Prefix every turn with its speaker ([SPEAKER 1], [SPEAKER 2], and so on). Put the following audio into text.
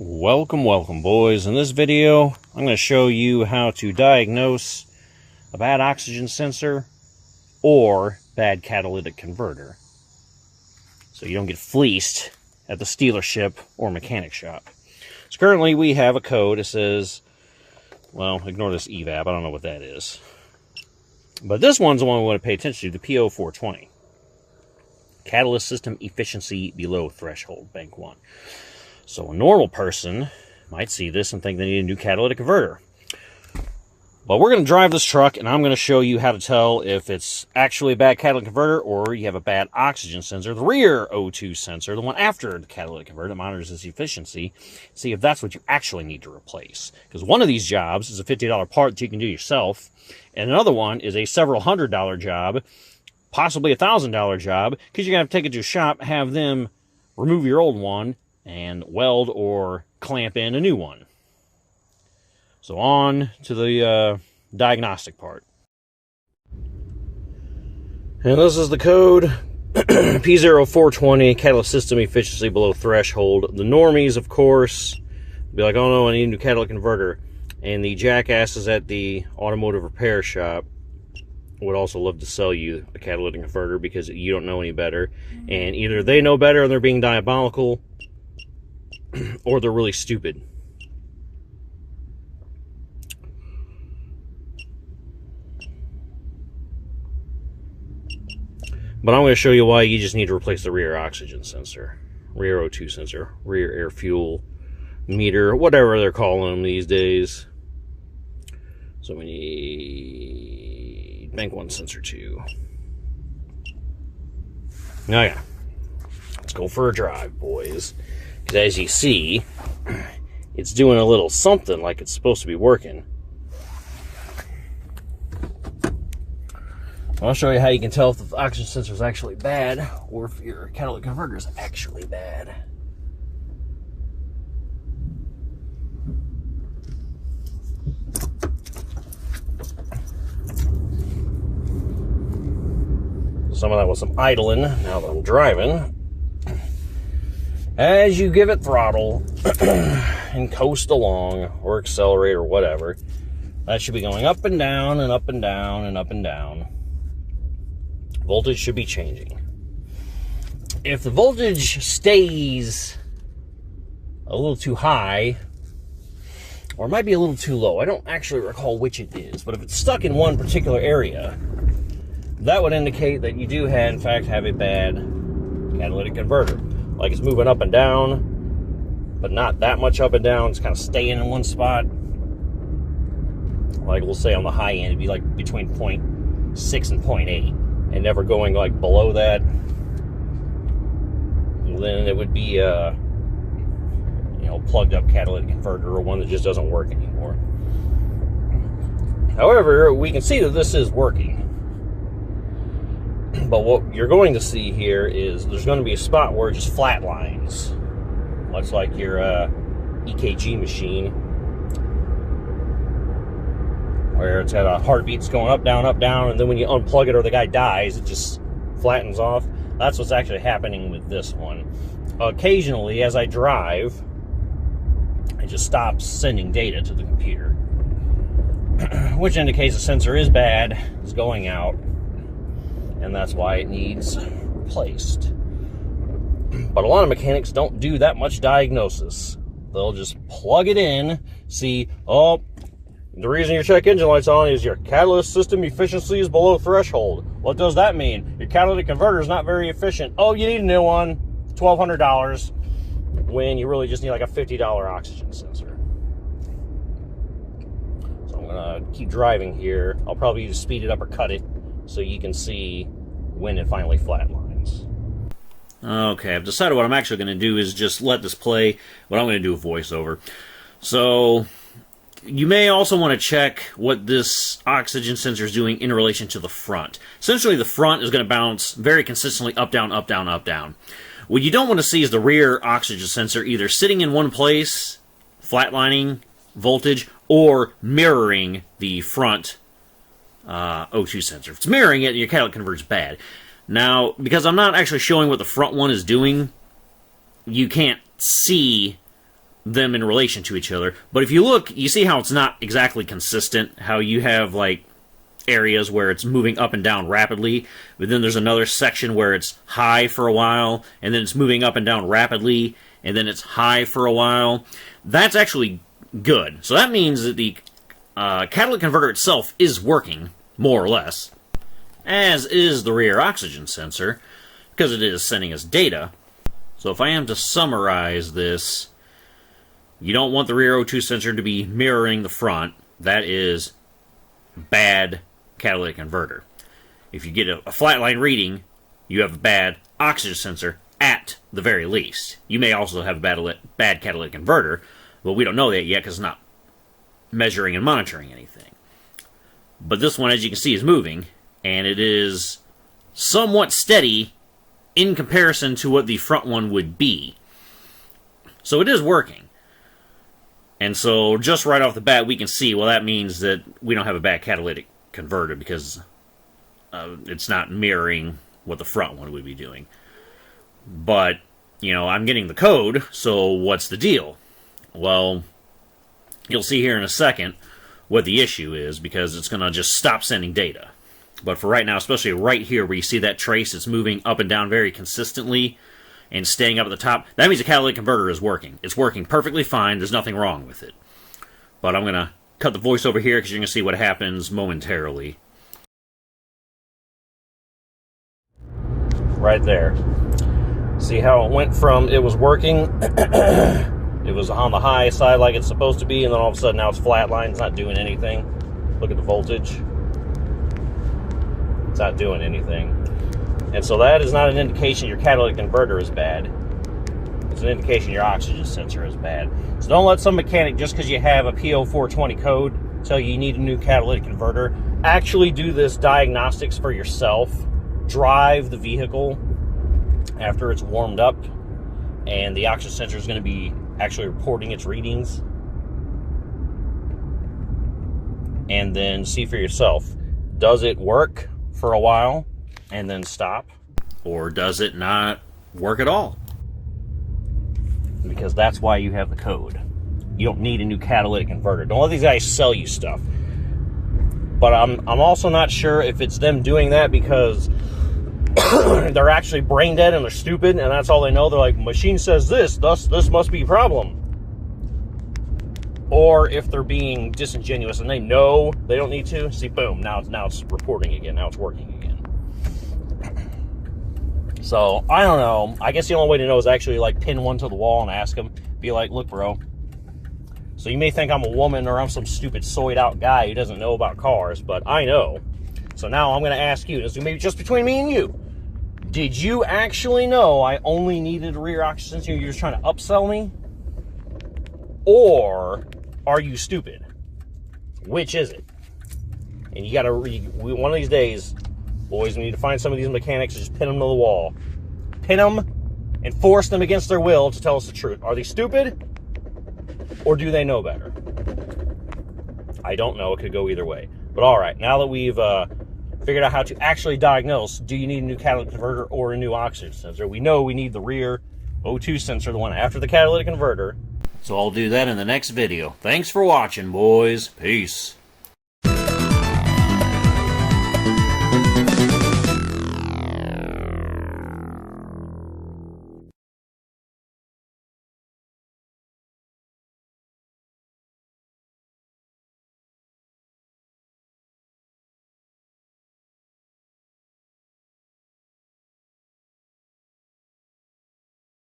[SPEAKER 1] Welcome boys. In this video I'm going to show you how to diagnose a bad oxygen sensor or bad catalytic converter so you don't get fleeced at the dealership or mechanic shop. So currently we have a code that says, well, ignore this evap, I don't know what that is, but this one's the one we want to pay attention to, the P0420, catalyst system efficiency below threshold, bank 1. So a normal person might see this and think they need a new catalytic converter. But we're going to drive this truck, and I'm going to show you how to tell if it's actually a bad catalytic converter or you have a bad oxygen sensor, the rear O2 sensor, the one after the catalytic converter that monitors its efficiency. See if that's what you actually need to replace. Because one of these jobs is a $50 part that you can do yourself, and another one is a several $100 job, possibly a $1,000 job, because you're going to have to take it to a shop, have them remove your old one, and weld or clamp in a new one. So on to the diagnostic part. And this is the code, P0420, catalyst system efficiency below threshold. The normies, of course, be like, oh no, I need a new catalytic converter. And the jackasses at the automotive repair shop would also love to sell you a catalytic converter because you don't know any better. And either they know better and they're being diabolical, or they're really stupid. But I'm going to show you why you just need to replace the rear oxygen sensor, rear O2 sensor, rear air fuel meter, whatever they're calling them these days. So we need bank 1 sensor 2. Now yeah, let's go for a drive, boys. Because as you see, it's doing a little something like it's supposed to be working. I'll show you how you can tell if the oxygen sensor is actually bad or if your catalytic converter is actually bad. Some of that was some idling now that I'm driving. As you give it throttle and coast along or accelerate or whatever, that should be going up and down and up and down and up and down. Voltage should be changing. If the voltage stays a little too high, or it might be a little too low, I don't actually recall which it is, but if it's stuck in one particular area, that would indicate that you do in fact have a bad catalytic converter. Like it's moving up and down, but not that much up and down. It's kind of staying in one spot. Like we'll say on the high end, it'd be like between 0.6 and 0.8, and never going like below that. And then it would be a plugged up catalytic converter or one that just doesn't work anymore. However, we can see that this is working. But what you're going to see here is there's going to be a spot where it just flatlines, much like your EKG machine, where it's got a heartbeats going up, down, and then when you unplug it or the guy dies, it just flattens off. That's what's actually happening with this one. Occasionally, as I drive, it just stops sending data to the computer, which indicates the sensor is bad, is going out, and that's why it needs replaced. But a lot of mechanics don't do that much diagnosis. They'll just plug it in, see, oh, the reason your check engine light's on is your catalyst system efficiency is below threshold. What does that mean? Your catalytic converter is not very efficient. Oh, you need a new one, $1,200, when you really just need like a $50 oxygen sensor. So I'm gonna keep driving here. I'll probably either speed it up or cut it, so you can see when it finally flatlines. Okay, I've decided what I'm actually going to do is just let this play, but I'm going to do a voiceover. So, you may also want to check what this oxygen sensor is doing in relation to the front. Essentially, the front is going to bounce very consistently up, down, up, down, up, down. What you don't want to see is the rear oxygen sensor either sitting in one place, flatlining voltage, or mirroring the front O2 sensor. If it's mirroring it, your catalytic converter's bad. Now, because I'm not actually showing what the front one is doing, you can't see them in relation to each other. But if you look, you see how it's not exactly consistent, how you have like areas where it's moving up and down rapidly, but then there's another section where it's high for a while, and then it's moving up and down rapidly, and then it's high for a while. That's actually good. So that means that the catalytic converter itself is working, more or less, as is the rear oxygen sensor, because it is sending us data. So if I am to summarize this, you don't want the rear O2 sensor to be mirroring the front. That is bad catalytic converter. If you get a flatline reading, you have a bad oxygen sensor at the very least. You may also have a bad catalytic converter, but we don't know that yet because it's not measuring and monitoring anything. But this one, as you can see, is moving, and it is somewhat steady in comparison to what the front one would be. So it is working. And so just right off the bat, we can see, well, that means that we don't have a bad catalytic converter because it's not mirroring what the front one would be doing. But, you know, I'm getting the code, so what's the deal? Well, you'll see here in a second what the issue is, because it's going to just stop sending data. But for right now, especially right here where you see that trace, it's moving up and down very consistently and staying up at the top, that means the catalytic converter is working. It's working perfectly fine. There's nothing wrong with it. But I'm going to cut the voice over here because you're going to see what happens momentarily. Right there. See how it went from it was working, it was on the high side like it's supposed to be, and then all of a sudden now it's flatline, it's not doing anything. Look at the voltage. It's not doing anything. And so that is not an indication your catalytic converter is bad. It's an indication your oxygen sensor is bad. So don't let some mechanic, just because you have a P0420 code, tell you need a new catalytic converter. Actually do this diagnostics for yourself. Drive the vehicle after it's warmed up, and the oxygen sensor is going to be actually reporting its readings. And then see for yourself. Does it work for a while and then stop? Or does it not work at all? Because that's why you have the code. You don't need a new catalytic converter. Don't let these guys sell you stuff. But I'm also not sure if it's them doing that because they're actually brain dead and they're stupid and that's all they know. They're like, machine says this, thus this must be a problem. Or if they're being disingenuous and they know they don't need to. See, boom, now it's reporting again. Now it's working again. So, I don't know. I guess the only way to know is actually like pin one to the wall and ask them. Be like, look, bro. So you may think I'm a woman or I'm some stupid soyed out guy who doesn't know about cars, but I know. So now I'm going to ask you, this is maybe just between me and you. Did you actually know I only needed a rear oxygen sensor? You're just trying to upsell me? Or are you stupid? Which is it? And you got to, one of these days, boys, we need to find some of these mechanics and just pin them to the wall. Pin them and force them against their will to tell us the truth. Are they stupid? Or do they know better? I don't know. It could go either way. But all right, now that we've figured out how to actually diagnose, do you need a new catalytic converter or a new oxygen sensor? We know we need the rear O2 sensor, the one after the catalytic converter. So I'll do that in the next video. Thanks for watching, boys. Peace.